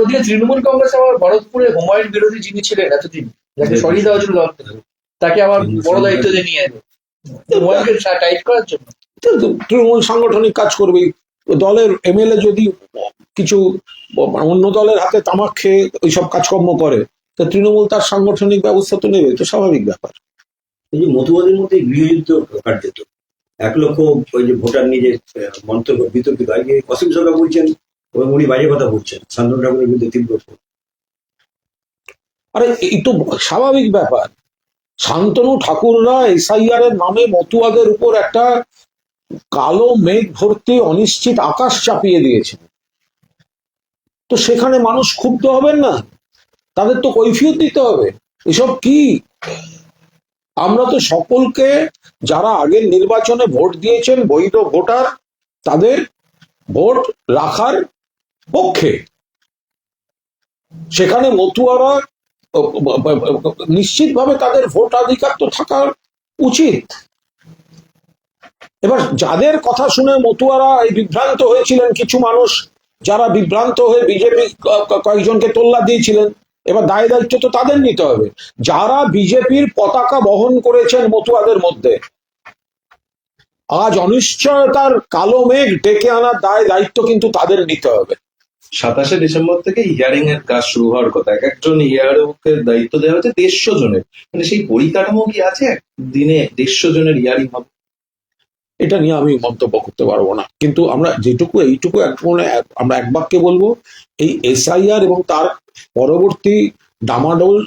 Speaker 4: ওদিকে তৃণমূল কংগ্রেস আবার ভরতপুরে হুমায়ুন বিরোধী যিনি ছিলেন এতদিন, যাকে সরিয়ে দেওয়া ছিল দল থেকে, তাকে আবার বড় দায়িত্ব দিয়ে নিয়ে এলো হুমায়ুনকে টাইট করার জন্য।
Speaker 2: তৃণমূল সাংগঠনিক কাজ করবে। দলের এমএলএ যদি কিছু অন্য দলের হাতে তামাক খেয়ে ওইসব কাজকর্ম করে, তো তৃণমূল তার সাংগঠনিক ব্যবস্থা তো নেবে, তো স্বাভাবিক ব্যাপার।
Speaker 1: এই যে মতুবাদের মধ্যে গৃহযুদ্ধ কার্যত 1 লক্ষ ওই যে ভোটার নিয়ে যে মন্তব্য বিতর্কিত, এই যে অসীম সরকার বলছেন এবং উনি বাজে কথা বলছেন, শান্তনু ঠাকুরের বিরুদ্ধে তীব্র।
Speaker 2: আরে এই তো স্বাভাবিক ব্যাপার। শান্তনু ঠাকুররা এসআইআর এর নামে মতুয়াদের উপর একটা কালো মেঘ ভর্তি অনিশ্চিত আকাশ চাপিয়ে দিয়েছেন। তো সেখানে মানুষ ক্ষুব্ধ হবেন না? তাদের তো কৈফিয়ত দিতে হবে। এসব কি? আমরা তো সকলকে, যারা আগের নির্বাচনে ভোট দিয়েছেন বৈধ ভোটার, তাদের ভোট রাখার পক্ষে। সেখানে মতুয়ারা নিশ্চিতভাবে তাদের ভোটাধিকার তো থাকা উচিত। এবার যাদের কথা শুনে মতুয়ারা এই বিভ্রান্ত হয়েছিলেন, কিছু মানুষ যারা বিভ্রান্ত হয়ে বিজেপি কয়েকজনকে তোল্লা দিয়েছিলেন, এবার দায় দায়িত্ব তো তাদের নিতে হবে। যারা বিজেপির পতাকা বহন করেছেন মতুয়াদের মধ্যে, আজ অনিশ্চয়তার কালো মেঘ ডেকে আনার দায় দায়িত্ব কিন্তু তাদের নিতে হবে।
Speaker 3: 27শে ডিসেম্বর থেকে হিয়ারিং এর কাজ শুরু হওয়ার কথা। এক একজন হিয়ারিংকে দায়িত্ব দেওয়া হচ্ছে 150 জনের। মানে সেই পরিকাঠামো কি আছে দিনে 150 জনের হিয়ারিং হবে?
Speaker 2: এটা নিয়ে আমি মন্তব্য করতে পারবো না, কিন্তু আমরা যেটুকু এইটুকু আমরা এক বাক্যে বলবো, এই এসআইআর এবং তার পরবর্তী ডামাডোল,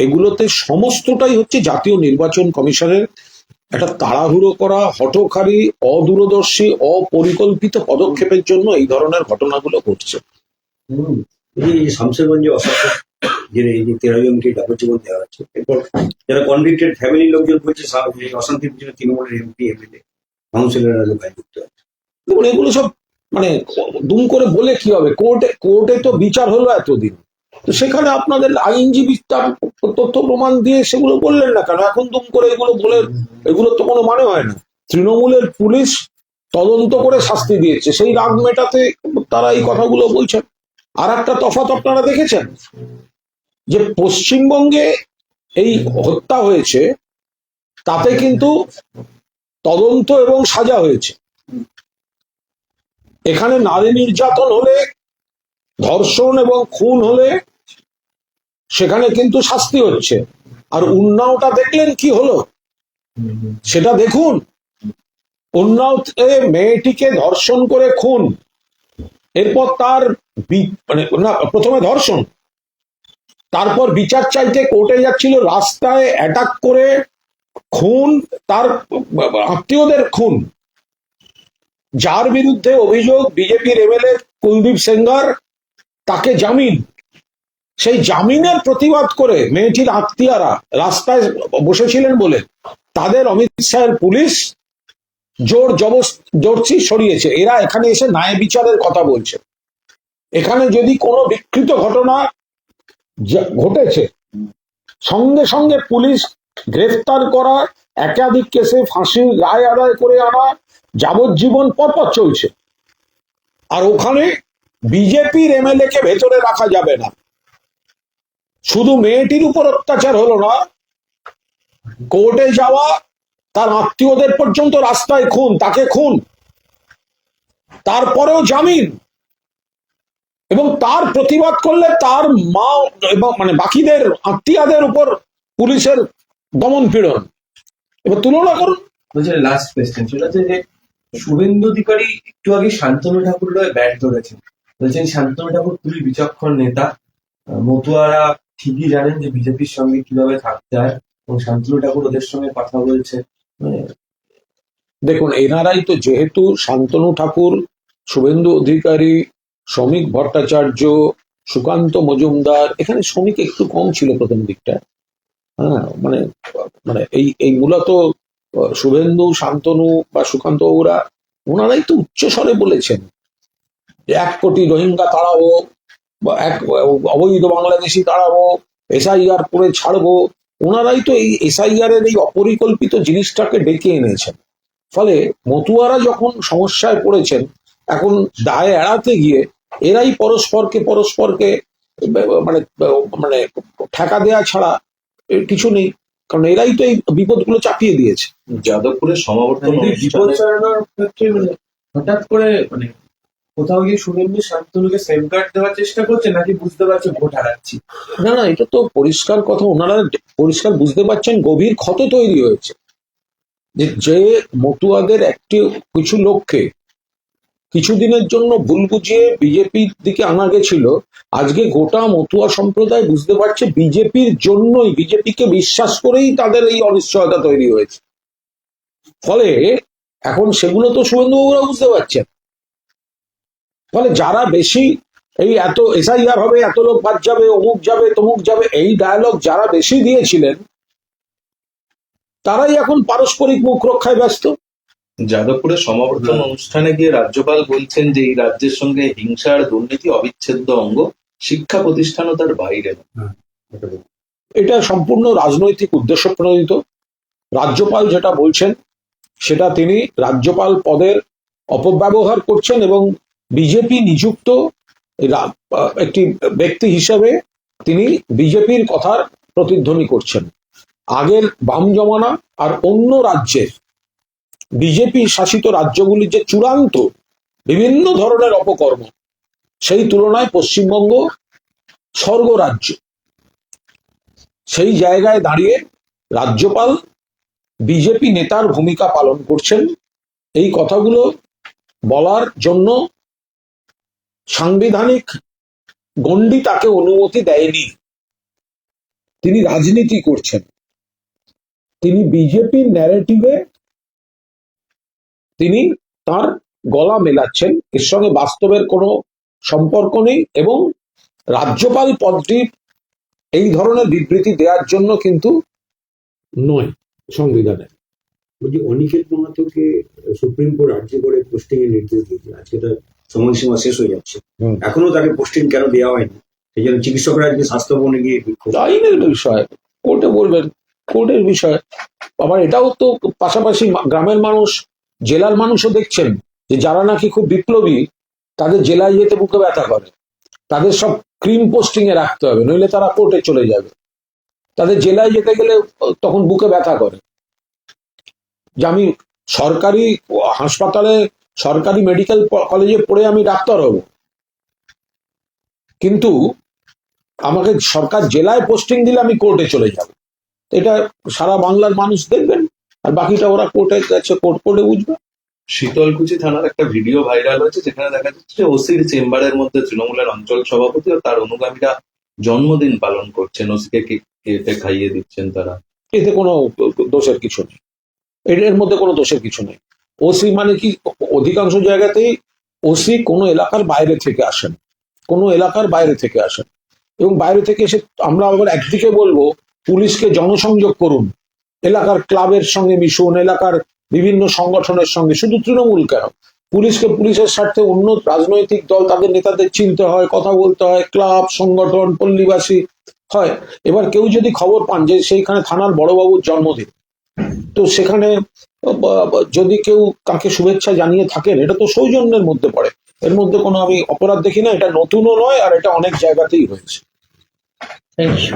Speaker 2: এগুলোতে সমস্তটাই হচ্ছে জাতীয় নির্বাচন কমিশনের একটা তাড়াহুড়ো করা, হঠকারী, অদূরদর্শী, অপরিকল্পিত পদক্ষেপের জন্য এই ধরনের ঘটনাগুলো ঘটছে।
Speaker 1: এই যে শামসেরগঞ্জে অশান্ত যে এই যে 13 জনকে যাবজ্জীবন দেওয়া হচ্ছে, এরপর যারা কনভিক্টেড ফ্যামিলির লোকজন বলছে অশান্তির পিছনে তৃণমূলের এমপি এমএলএ কাউন্সিলররা লোকায় যুক্ত আছে।
Speaker 2: দেখুন, এগুলো সব মানে দুম করে বলে কি হবে? কোর্টে তো বিচার হলো এতদিন, তো সেখানে আপনাদের আইনজীবী তার তথ্য প্রমাণ দিয়ে সেগুলো বললেন না কেন? এখন দুম করে এগুলো বলে, এগুলো তো কোনো মানে হয় না। তৃণমূলের পুলিশ তদন্ত করে শাস্তি দিয়েছে, সেই রাগ মেটাতে তারা এই কথাগুলো বলছেন। আর একটা তফাৎ আপনারা দেখেছেন যে পশ্চিমবঙ্গে এই হত্যা হয়েছে, তাতে কিন্তু তদন্ত এবং সাজা হয়েছে। এখানে নারী নির্যাতন হলে, ধর্ষণ এবং খুন হলে সেখানে কিন্তু শাস্তি হচ্ছে। আর উন্নাওটা দেখলেন কি হলো, সেটা দেখুন। উন্নাওতে মেয়েটিকে ধর্ষণ করে খুন, এরপর তার মানে না, প্রথমে ধর্ষণ, তারপর বিচার চাইতে কোর্টে যাচ্ছিল, রাস্তায় অ্যাটাক করে খুন, তার আত্মীয়দের খুন। যার বিরুদ্ধে অভিযোগ বিজেপির এমএলএ কুলদীপ সেঙ্গার, তাকে জামিন। সেই জামিনের প্রতিবাদ করে মেয়েটির আত্মীয়রা রাস্তায় বসেছিলেন বলে তাদের অমিত শাহের পুলিশ জোর জবরদস্তি সরিয়েছে। এরা এখানে এসে ন্যায় বিচারের কথা বলছে। এখানে যদি কোনো বিকৃত ঘটনা ঘটেছে, সঙ্গে সঙ্গে পুলিশ গ্রেফতার করা, একাধিক কেসে ফাঁসির রায় আদায় করে আনা, যাবজ্জীবন পরপর চলছে। আর ওখানে বিজেপির এমএলএ কে ভেতরে রাখা যাবে না। শুধু মেয়েটির উপর অত্যাচার হলো না, কোর্টে যাওয়া, তার আত্মীয়দের পর্যন্ত রাস্তায় খুন, তাকে খুন, তারপরেও জামিন, এবং তার প্রতিবাদ করলে তার মা এবং মানে বাকিদের আত্মীয়দের উপর পুলিশের দমন পীড়ন। এবার তুলনা করুন।
Speaker 5: বলছে লাস্ট কোয়েশ্চেন, সেটা হচ্ছে যে শুভেন্দু অধিকারী একটু আগে শান্তনু ঠাকুরের হয়ে ব্যাট ধরেছেন, বলছেন শান্তনু ঠাকুর খুবই বিচক্ষণ নেতা, মতুয়ারা ঠিকই জানেন যে বিজেপির সঙ্গে কিভাবে থাকতে হয়, এবং শান্তনু ঠাকুর ওদের সঙ্গে কথা বলছে।
Speaker 2: দেখুন, এনারাই তো, যেহেতু শান্তনু ঠাকুর, শুভেন্দু অধিকারী, শ্রমিক ভট্টাচার্য, সুকান্ত মজুমদার, এখানে শ্রমিক একটু কম ছিল প্রথম দিকটা, হ্যাঁ, মানে মানে এই এই মূলত শুভেন্দু, শান্তনু বা সুকান্ত ওনারাই তো উচ্চ স্বরে বলেছেন যে 1 কোটি রোহিঙ্গা তাড়াবো, বা অবৈধ বাংলাদেশি তাড়াবো, এসআইআর করে ছাড়বো। ওনারাই তো এই এসআইআর এর এই অপরিকল্পিত জিনিসটাকে ডেকে এনেছেন। ফলে মতুয়ারা যখন সমস্যায় পড়েছেন, এখন দায় এড়াতে গিয়ে এরাই পরস্পরকে মানে মানে ঠেকা দেয়া ছাড়া কিছু নেই, কারণ এরাই তো এই বিপদগুলো চাপিয়ে দিয়েছে।
Speaker 3: যাদবপুরের সমাবর্তন
Speaker 5: বিপদ
Speaker 3: অনুষ্ঠানে
Speaker 5: চালানোর ক্ষেত্রে হঠাৎ করে কোথাও গিয়ে শুভেন্দু শান্তনুকে সেফগার্ড দেওয়ার চেষ্টা করছে, নাকি বুঝতে পারছে ভোট হারাচ্ছি?
Speaker 2: না না, এটা তো পরিষ্কার কথা, ওনারা পরিষ্কার বুঝতে পারছেন গভীর ক্ষত তৈরি হয়েছে। যে মতুয়াদের কিছু লোককে কিছুদিনের জন্য ভুল বুঝিয়ে বিজেপির দিকে আনা গেছিল, আজকে গোটা মতুয়া সম্প্রদায় বুঝতে পারছে বিজেপির জন্যই, বিজেপিকে বিশ্বাস করেই তাদের এই অনিশ্চয়তা তৈরি হয়েছে। ফলে এখন সেগুলো তো শুভেন্দুবাবুরা বুঝতে পারছেন। ফলে যারা বেশি এই এত এসআইআর হবে, এত লোক বাদ যাবে, অমুক যাবে, তমুক যাবে, এই ডায়ালগ যারা বেশি দিয়েছিলেন, তারাই এখন পারস্পরিক মুখ রক্ষায় ব্যস্ত।
Speaker 3: যাদবপুরের সমাবর্তন অনুষ্ঠানে গিয়ে রাজ্যপাল বলছেন যে এই রাজ্যের সঙ্গে হিংসা আর দুর্নীতি অবিচ্ছেদ্য অঙ্গ, শিক্ষা প্রতিষ্ঠানও তার বাইরে না।
Speaker 2: এটা সম্পূর্ণ রাজনৈতিক উদ্দেশ্য প্রণোদিত। রাজ্যপাল যেটা বলছেন সেটা তিনি রাজ্যপাল পদের অপব্যবহার করছেন এবং বিজেপি নিযুক্ত একটি ব্যক্তি হিসেবে তিনি বিজেপির কথার প্রতিধ্বনি করছেন। আগের বাম জমানা আর অন্য রাজ্যের বিজেপি শাসিত রাজ্যগুলির যে চূড়ান্ত বিভিন্ন ধরনের অপকর্ম, সেই তুলনায় পশ্চিমবঙ্গ স্বর্গরাজ্য। সেই জায়গায় দাঁড়িয়ে রাজ্যপাল বিজেপি নেতার ভূমিকা পালন করছেন। এই কথাগুলো বলার জন্য সাংবিধানিক গণ্ডি তাকে অনুমতি দেয়নি। তিনি রাজনীতি করছেন, তিনি বিজেপির ন্যারেটিভে তিনি তার গলা মেলাচ্ছেন, এর সঙ্গে বাস্তবের কোনো সম্পর্ক নেই। এবং রাজ্যপাল পদটি এই ধরনের বিবৃতি দেওয়ার জন্য কিন্তু নয় সংবিধানে।
Speaker 1: বলছি, অনিকেত মাহাতোকে সুপ্রিম কোর্ট আর্জি করে পোস্টিং এর নির্দেশ দিয়েছে, আজকে তার সময়সীমা শেষ হয়ে যাচ্ছে, এখনো তাকে পোস্টিং কেন দেওয়া হয়নি? সেই জন্য চিকিৎসকরা আজকে স্বাস্থ্য ভবনে গিয়ে বিক্ষোভ।
Speaker 2: আইনের বিষয়, কোর্টে বলবেন, কোর্টের বিষয়। আবার এটাও তো পাশাপাশি গ্রামের মানুষ, জেলার মানুষও দেখছেন যে যারা নাকি খুব বিপ্লবী, তাদের জেলায় যেতে বুকে ব্যথা করে, তাদের সব ক্রিম পোস্টিং এ রাখতে হবে, নইলে তারা কোর্টে চলে যাবে। তাদের জেলায় যেতে গেলে তখন বুকে ব্যথা করে যে আমি সরকারি হাসপাতালে, সরকারি মেডিকেল কলেজে পড়ে আমি ডাক্তার হব, কিন্তু আমাকে সরকার জেলায় পোস্টিং দিলে আমি কোর্টে চলে যাব। এটা সারা বাংলার মানুষ দেখবেন, আর বাকিটা ওরা কোর্টে গেছে, কোর্টে বুঝবে।
Speaker 3: শীতলকুচি থানার একটা ভিডিও ভাইরাল হয়েছে, যেখানে দেখা যাচ্ছে যে ওসির চেম্বারের মধ্যে তৃণমূলের অঞ্চল সভাপতি ও তার অনুগামীরা জন্মদিন পালন করছেন, ওসিকে কেক খাইয়ে দিচ্ছেন তারা।
Speaker 2: এতে কোনো দোষের কিছু নেই, এর মধ্যে কোনো দোষের কিছু নেই। ওসি মানে কি, অধিকাংশ জায়গাতেই ওসি কোনো এলাকার বাইরে থেকে আসেন, কোনো এলাকার বাইরে থেকে আসেন, এবং বাইরে থেকে এসে আমরা আবার একদিকে বলবো পুলিশকে জনসংযোগ করুন, এলাকার ক্লাবের সঙ্গে মিশুন, এলাকার বিভিন্ন সংগঠনের সঙ্গে, শুধু তৃণমূল কেন, পুলিশকে পুলিশের স্বার্থে অন্য রাজনৈতিক দল, তাদের নেতাদের চিনতে হয়, কথা বলতে হয়, ক্লাব, সংগঠন, পল্লীবাসী, হয়। এবার কেউ যদি খবর পান যে সেইখানে থানার বড়বাবুর জন্মদিন, তো সেখানে যদি কেউ তাকে শুভেচ্ছা জানিয়ে থাকেন, এটা তো সৌজন্যের মধ্যে পড়ে, এর মধ্যে কোনো আমি অপরাধ দেখি না। এটা নতুনও নয়, আর এটা অনেক জায়গাতেই হয়েছে।
Speaker 4: Thank you.